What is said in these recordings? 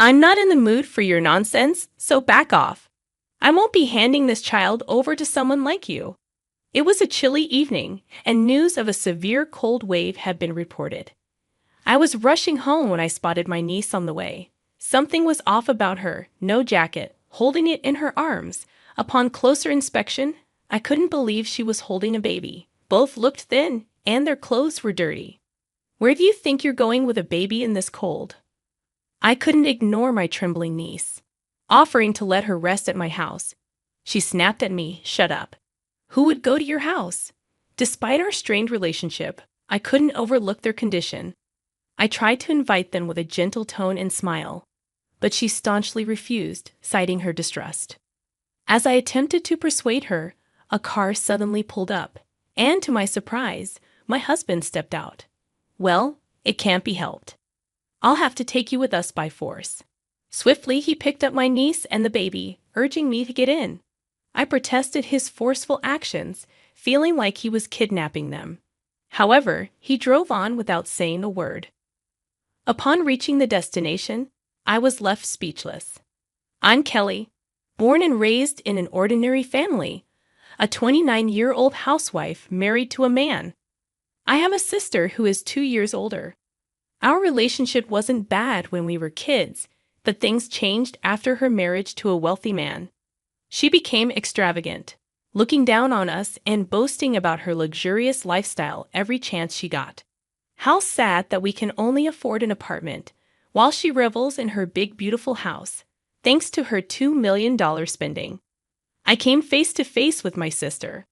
I'm not in the mood for your nonsense, so back off. I won't be handing this child over to someone like you. It was a chilly evening, and news of a severe cold wave had been reported. I was rushing home when I spotted my niece on the way. Something was off about her, no jacket, holding it in her arms. Upon closer inspection, I couldn't believe she was holding a baby. Both looked thin, and their clothes were dirty. Where do you think you're going with a baby in this cold? I couldn't ignore my trembling niece, offering to let her rest at my house. She snapped at me, "Shut up. Who would go to your house?" Despite our strained relationship, I couldn't overlook their condition. I tried to invite them with a gentle tone and smile, but she staunchly refused, citing her distrust. As I attempted to persuade her, a car suddenly pulled up, and to my surprise, my husband stepped out. "Well, it can't be helped. I'll have to take you with us by force." Swiftly, he picked up my niece and the baby, urging me to get in. I protested his forceful actions, feeling like he was kidnapping them. However, he drove on without saying a word. Upon reaching the destination, I was left speechless. I'm Kelly, born and raised in an ordinary family, a 29-year-old housewife married to a man. I have a sister who is 2 years older. Our relationship wasn't bad when we were kids, but things changed after her marriage to a wealthy man. She became extravagant, looking down on us and boasting about her luxurious lifestyle every chance she got. How sad that we can only afford an apartment, while she revels in her big, beautiful house, thanks to her $2 million spending. I came face to face with my sister,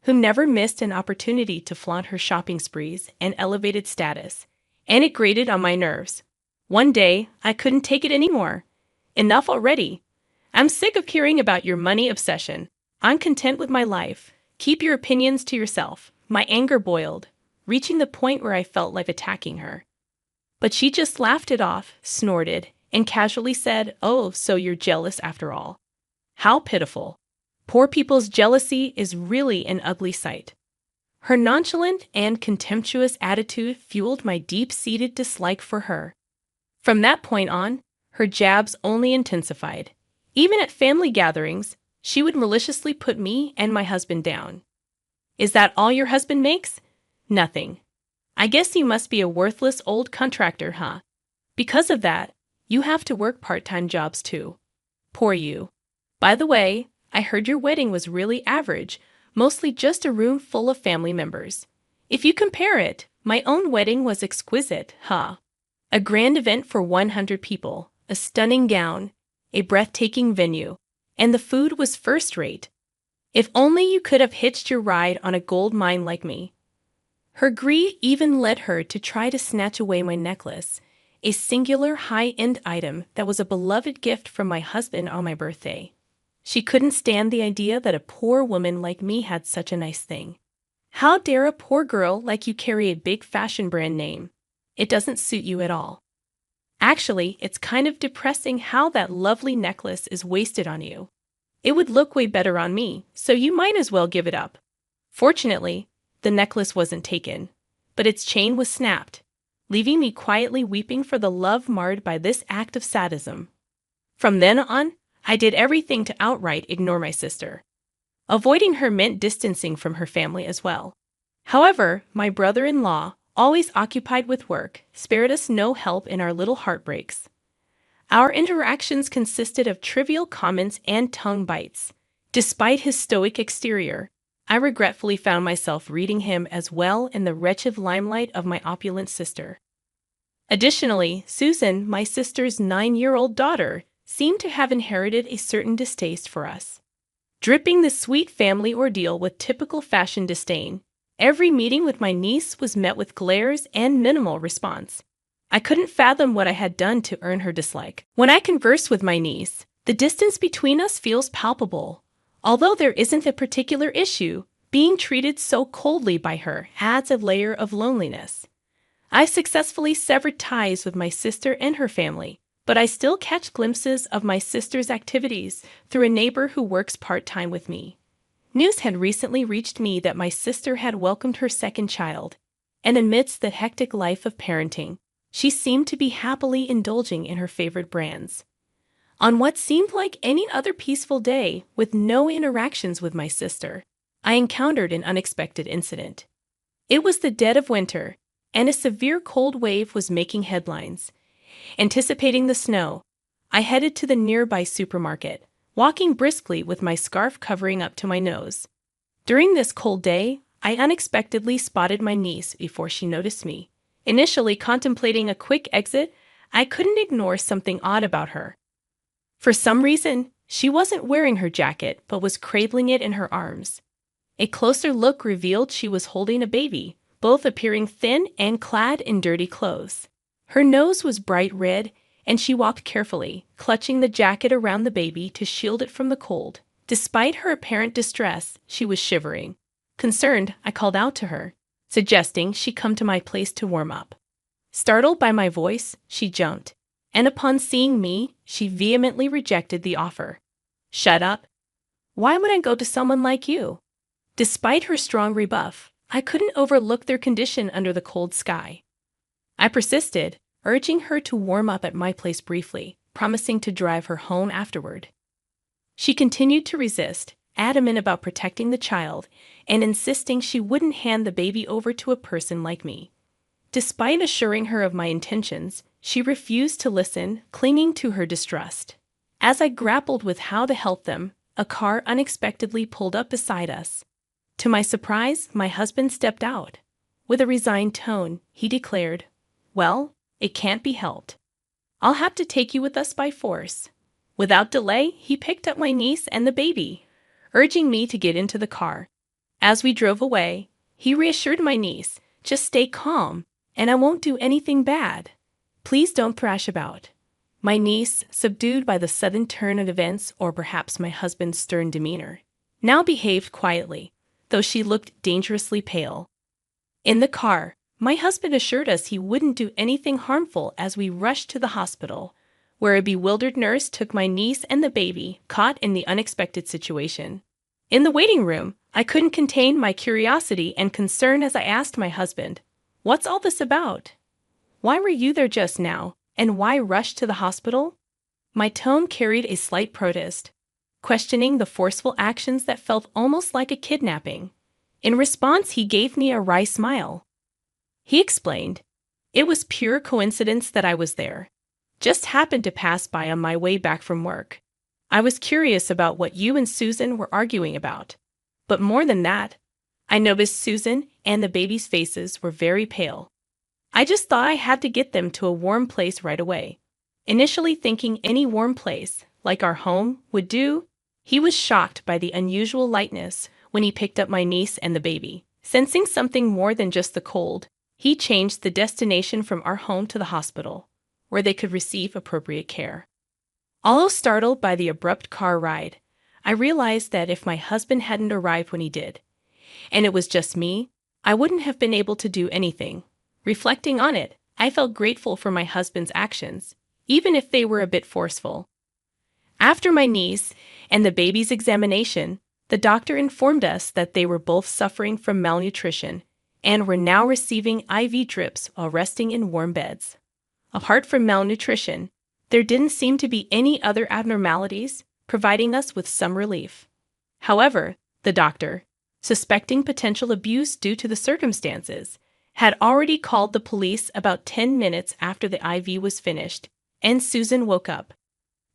who never missed an opportunity to flaunt her shopping sprees and elevated status, and it grated on my nerves. One day, I couldn't take it anymore. Enough already. I'm sick of hearing about your money obsession. I'm content with my life. Keep your opinions to yourself. My anger boiled, reaching the point where I felt like attacking her. But she just laughed it off, snorted, and casually said, "Oh, so you're jealous after all." How pitiful. Poor people's jealousy is really an ugly sight. Her nonchalant and contemptuous attitude fueled my deep-seated dislike for her. From that point on, her jabs only intensified. Even at family gatherings, she would maliciously put me and my husband down. "Is that all your husband makes?" "Nothing. I guess you must be a worthless old contractor, huh? Because of that, you have to work part-time jobs too. Poor you. By the way, I heard your wedding was really average, mostly just a room full of family members. If you compare it, my own wedding was exquisite, huh? A grand event for 100 people, a stunning gown, a breathtaking venue, and the food was first-rate. If only you could have hitched your ride on a gold mine like me." Her greed even led her to try to snatch away my necklace, a singular high-end item that was a beloved gift from my husband on my birthday. She couldn't stand the idea that a poor woman like me had such a nice thing. "How dare a poor girl like you carry a big fashion brand name? It doesn't suit you at all. Actually, it's kind of depressing how that lovely necklace is wasted on you. It would look way better on me, so you might as well give it up." Fortunately, the necklace wasn't taken, but its chain was snapped, leaving me quietly weeping for the love marred by this act of sadism. From then on, I did everything to outright ignore my sister. Avoiding her meant distancing from her family as well. However, my brother-in-law, always occupied with work, spared us no help in our little heartbreaks. Our interactions consisted of trivial comments and tongue bites. Despite his stoic exterior, I regretfully found myself reading him as well in the wretched limelight of my opulent sister. Additionally, Susan, my sister's 9-year-old daughter, seemed to have inherited a certain distaste for us. Dripping the sweet family ordeal with typical fashion disdain, every meeting with my niece was met with glares and minimal response. I couldn't fathom what I had done to earn her dislike. When I converse with my niece, the distance between us feels palpable. Although there isn't a particular issue, being treated so coldly by her adds a layer of loneliness. I successfully severed ties with my sister and her family, but I still catch glimpses of my sister's activities through a neighbor who works part-time with me. News had recently reached me that my sister had welcomed her second child, and amidst the hectic life of parenting, She seemed to be happily indulging in her favorite brands. On what seemed like any other peaceful day, with no interactions with my sister, I encountered an unexpected incident. It was the dead of winter, and a severe cold wave was making headlines. Anticipating the snow, I headed to the nearby supermarket, walking briskly with my scarf covering up to my nose. During this cold day, I unexpectedly spotted my niece before she noticed me. Initially contemplating a quick exit, I couldn't ignore something odd about her. For some reason, she wasn't wearing her jacket but was cradling it in her arms. A closer look revealed she was holding a baby, both appearing thin and clad in dirty clothes. Her nose was bright red, and she walked carefully, clutching the jacket around the baby to shield it from the cold. Despite her apparent distress, she was shivering. Concerned, I called out to her, suggesting she come to my place to warm up. Startled by my voice, she jumped, and upon seeing me, she vehemently rejected the offer. "Shut up. Why would I go to someone like you?" Despite her strong rebuff, I couldn't overlook their condition under the cold sky. I persisted, urging her to warm up at my place briefly, promising to drive her home afterward. She continued to resist, adamant about protecting the child and insisting she wouldn't hand the baby over to a person like me. Despite assuring her of my intentions, she refused to listen, clinging to her distrust. As I grappled with how to help them, a car unexpectedly pulled up beside us. To my surprise, my husband stepped out. With a resigned tone, he declared, "Well, it can't be helped. I'll have to take you with us by force." Without delay, he picked up my niece and the baby, urging me to get into the car. As we drove away, he reassured my niece, "Just stay calm, and I won't do anything bad. Please don't thrash about." My niece, subdued by the sudden turn of events or perhaps my husband's stern demeanor, now behaved quietly, though she looked dangerously pale. In the car, my husband assured us he wouldn't do anything harmful as we rushed to the hospital, where a bewildered nurse took my niece and the baby, caught in the unexpected situation. In the waiting room, I couldn't contain my curiosity and concern as I asked my husband, "What's all this about? Why were you there just now, and why rush to the hospital?" My tone carried a slight protest, questioning the forceful actions that felt almost like a kidnapping. In response, he gave me a wry smile. He explained, "It was pure coincidence that I was there. Just happened to pass by on my way back from work. I was curious about what you and Susan were arguing about. But more than that, I noticed Susan and the baby's faces were very pale. I just thought I had to get them to a warm place right away." Initially thinking any warm place, like our home, would do, he was shocked by the unusual lightness when he picked up my niece and the baby. Sensing something more than just the cold, he changed the destination from our home to the hospital, where they could receive appropriate care. Although startled by the abrupt car ride, I realized that if my husband hadn't arrived when he did, and it was just me, I wouldn't have been able to do anything. Reflecting on it, I felt grateful for my husband's actions, even if they were a bit forceful. After my niece and the baby's examination, the doctor informed us that they were both suffering from malnutrition and were now receiving IV drips while resting in warm beds. Apart from malnutrition, there didn't seem to be any other abnormalities, providing us with some relief. However, the doctor, suspecting potential abuse due to the circumstances, had already called the police about 10 minutes after the IV was finished, and Susan woke up.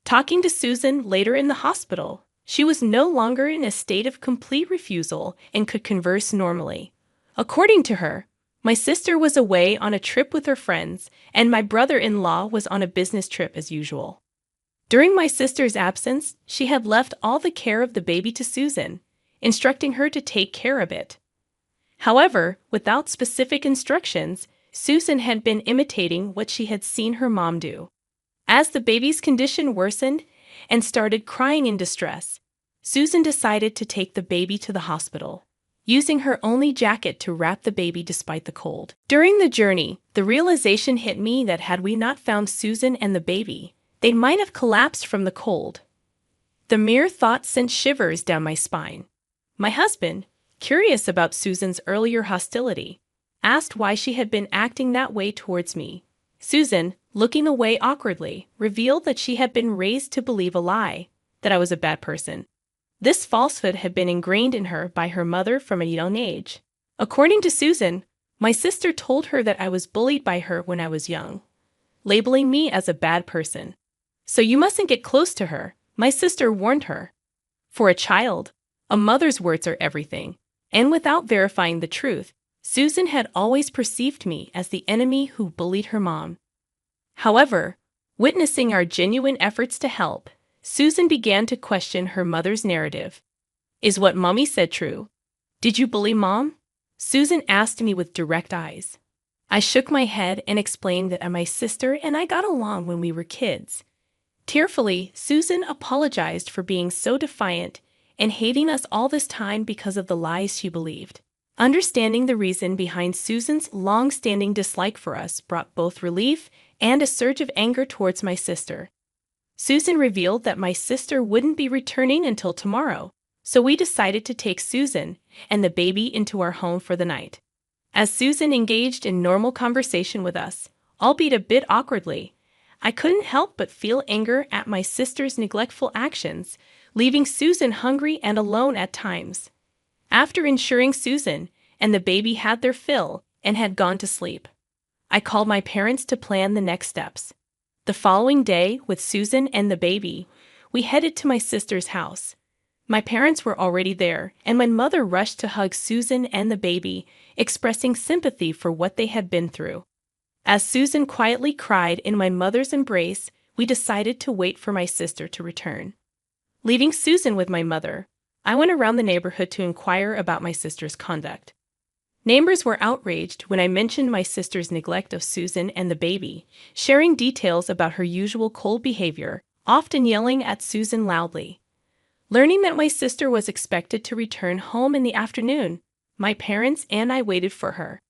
Talking to Susan later in the hospital, she was no longer in a state of complete refusal and could converse normally. According to her, my sister was away on a trip with her friends, and my brother-in-law was on a business trip as usual. During my sister's absence, she had left all the care of the baby to Susan, instructing her to take care of it. However, without specific instructions, Susan had been imitating what she had seen her mom do. As the baby's condition worsened and started crying in distress, Susan decided to take the baby to the hospital, using her only jacket to wrap the baby despite the cold. During the journey, the realization hit me that had we not found Susan and the baby, they might have collapsed from the cold. The mere thought sent shivers down my spine. My husband, curious about Susan's earlier hostility, asked why she had been acting that way towards me, Susan, looking away awkwardly, revealed that she had been raised to believe a lie, that I was a bad person. This falsehood had been ingrained in her by her mother from a young age. According to Susan, my sister told her that I was bullied by her when I was young, labeling me as a bad person. "So you mustn't get close to her," my sister warned her. For a child, a mother's words are everything, and without verifying the truth, Susan had always perceived me as the enemy who bullied her mom. However, witnessing our genuine efforts to help, Susan began to question her mother's narrative. "Is what Mommy said true? Did you bully Mom?" Susan asked me with direct eyes. I shook my head and explained that my sister and I got along when we were kids. Tearfully, Susan apologized for being so defiant and hating us all this time because of the lies she believed. Understanding the reason behind Susan's long-standing dislike for us brought both relief and a surge of anger towards my sister. Susan revealed that my sister wouldn't be returning until tomorrow, so we decided to take Susan and the baby into our home for the night. As Susan engaged in normal conversation with us, albeit a bit awkwardly, I couldn't help but feel anger at my sister's neglectful actions, leaving Susan hungry and alone at times. After ensuring Susan and the baby had their fill and had gone to sleep, I called my parents to plan the next steps. The following day, with Susan and the baby, we headed to my sister's house. My parents were already there, and my mother rushed to hug Susan and the baby, expressing sympathy for what they had been through. As Susan quietly cried in my mother's embrace, we decided to wait for my sister to return. Leaving Susan with my mother, I went around the neighborhood to inquire about my sister's conduct. Neighbors were outraged when I mentioned my sister's neglect of Susan and the baby, sharing details about her usual cold behavior, often yelling at Susan loudly. Learning that my sister was expected to return home in the afternoon, my parents and I waited for her.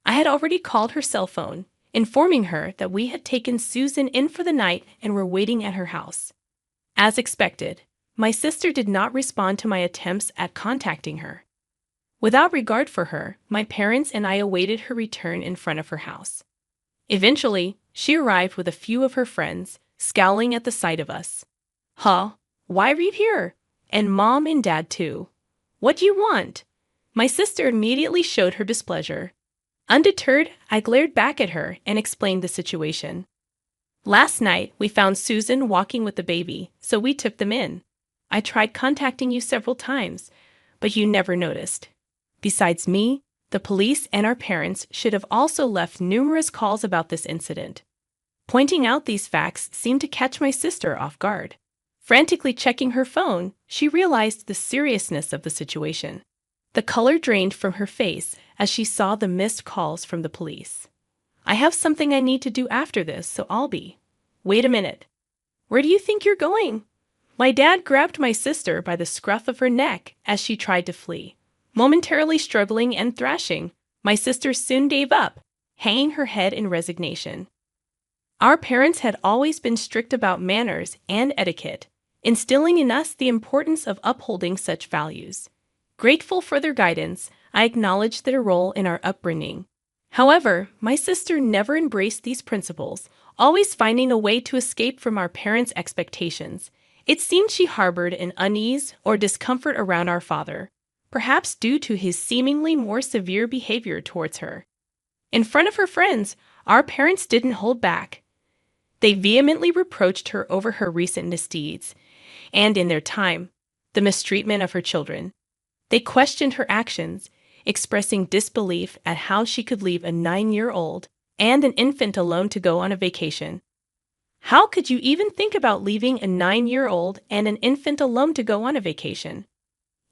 I had already called her cell phone, informing her that we had taken Susan in for the night and were waiting at her house. As expected, my sister did not respond to my attempts at contacting her. Without regard for her, my parents and I awaited her return in front of her house. Eventually, she arrived with a few of her friends, scowling at the sight of us. "Huh? Why are you here? And Mom and Dad too. What do you want?" My sister immediately showed her displeasure. Undeterred, I glared back at her and explained the situation. "Last night, we found Susan walking with the baby, so we took them in. I tried contacting you several times, but you never noticed. Besides me, the police and our parents should have also left numerous calls about this incident." Pointing out these facts seemed to catch my sister off guard. Frantically checking her phone, she realized the seriousness of the situation. The color drained from her face as she saw the missed calls from the police. "I have something I need to do after this, so I'll be." "Wait a minute. Where do you think you're going?" My dad grabbed my sister by the scruff of her neck as she tried to flee. Momentarily struggling and thrashing, my sister soon gave up, hanging her head in resignation. Our parents had always been strict about manners and etiquette, instilling in us the importance of upholding such values. Grateful for their guidance, I acknowledged their role in our upbringing. However, my sister never embraced these principles, always finding a way to escape from our parents' expectations. It seemed she harbored an unease or discomfort around our father, perhaps due to his seemingly more severe behavior towards her. In front of her friends, our parents didn't hold back. They vehemently reproached her over her recent misdeeds, and in their time, the mistreatment of her children. They questioned her actions, expressing disbelief at how she could leave a 9-year-old and an infant alone to go on a vacation. "How could you even think about leaving a 9-year-old and an infant alone to go on a vacation?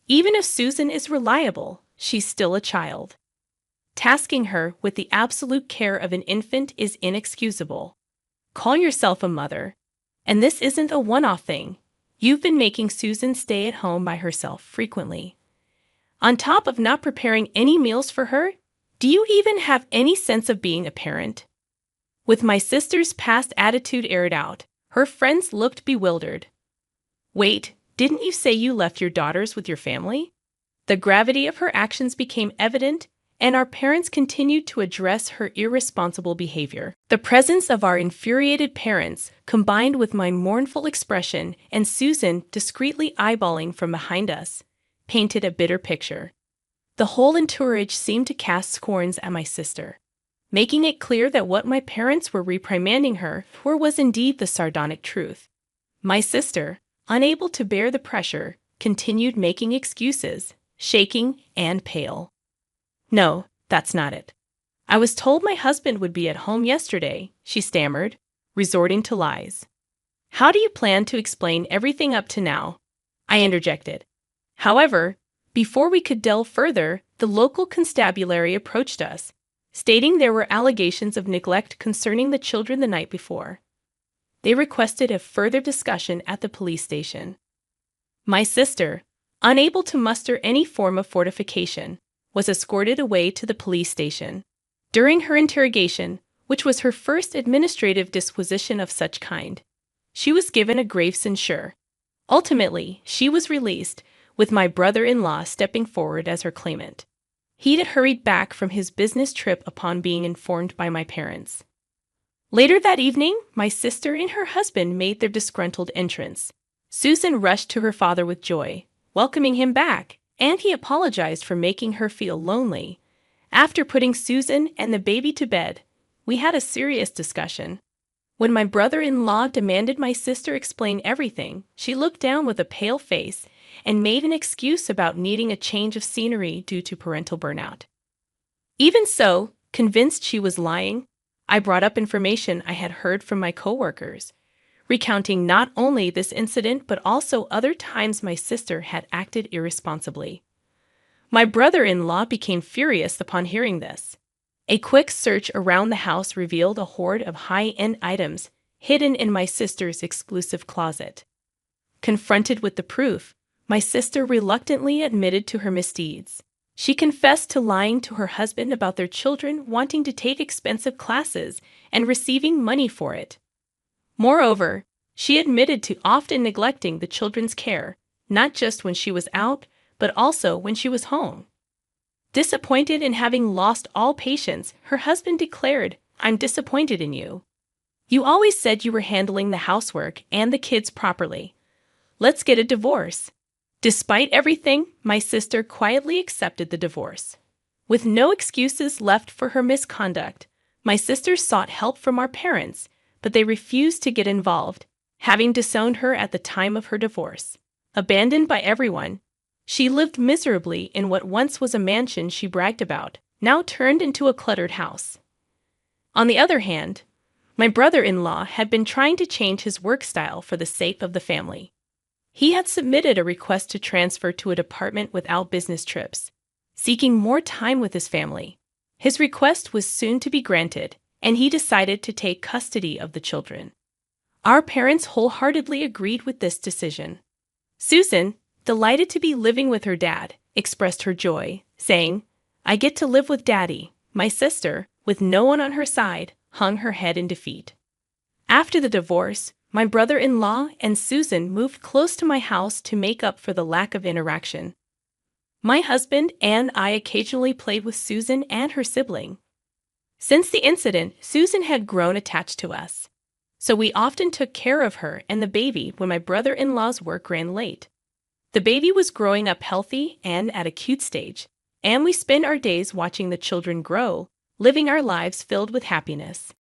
Even if Susan is reliable, she's still a child. Tasking her with the absolute care of an infant is inexcusable. Call yourself a mother. And this isn't a one-off thing. You've been making Susan stay at home by herself frequently. On top of not preparing any meals for her, do you even have any sense of being a parent?" With my sister's past attitude aired out, her friends looked bewildered. "Wait, didn't you say you left your daughters with your family?" The gravity of her actions became evident, and our parents continued to address her irresponsible behavior. The presence of our infuriated parents, combined with my mournful expression and Susan discreetly eyeballing from behind us, painted a bitter picture. The whole entourage seemed to cast scorns at my sister, making it clear that what my parents were reprimanding her for was indeed the sardonic truth. My sister, unable to bear the pressure, continued making excuses, shaking and pale. "No, that's not it. I was told my husband would be at home yesterday," she stammered, resorting to lies. "How do you plan to explain everything up to now?" I interjected. However, before we could delve further, the local constabulary approached us, stating there were allegations of neglect concerning the children the night before. They requested a further discussion at the police station. My sister, unable to muster any form of fortification, was escorted away to the police station. During her interrogation, which was her first administrative disquisition of such kind, she was given a grave censure. Ultimately, she was released, with my brother-in-law stepping forward as her claimant. He had hurried back from his business trip upon being informed by my parents. Later that evening, my sister and her husband made their disgruntled entrance. Susan rushed to her father with joy, welcoming him back, and he apologized for making her feel lonely. After putting Susan and the baby to bed, we had a serious discussion. When my brother-in-law demanded my sister explain everything, she looked down with a pale face and made an excuse about needing a change of scenery due to parental burnout. Even so, convinced she was lying, I brought up information I had heard from my coworkers, recounting not only this incident but also other times my sister had acted irresponsibly. My brother-in-law became furious upon hearing this. A quick search around the house revealed a hoard of high-end items hidden in my sister's exclusive closet. Confronted with the proof, my sister reluctantly admitted to her misdeeds. She confessed to lying to her husband about their children wanting to take expensive classes and receiving money for it. Moreover, she admitted to often neglecting the children's care, not just when she was out, but also when she was home. Disappointed in having lost all patience, her husband declared, "I'm disappointed in you. You always said you were handling the housework and the kids properly. Let's get a divorce." Despite everything, my sister quietly accepted the divorce. With no excuses left for her misconduct, my sister sought help from our parents, but they refused to get involved, having disowned her at the time of her divorce. Abandoned by everyone, she lived miserably in what once was a mansion she bragged about, now turned into a cluttered house. On the other hand, my brother-in-law had been trying to change his work style for the sake of the family. He had submitted a request to transfer to a department without business trips, seeking more time with his family. His request was soon to be granted, and he decided to take custody of the children. Our parents wholeheartedly agreed with this decision. Susan, delighted to be living with her dad, expressed her joy, saying, "I get to live with Daddy." My sister, with no one on her side, hung her head in defeat. After the divorce, my brother-in-law and Susan moved close to my house to make up for the lack of interaction. My husband and I occasionally played with Susan and her sibling. Since the incident, Susan had grown attached to us, so we often took care of her and the baby when my brother-in-law's work ran late. The baby was growing up healthy and at a cute stage, and we spent our days watching the children grow, living our lives filled with happiness.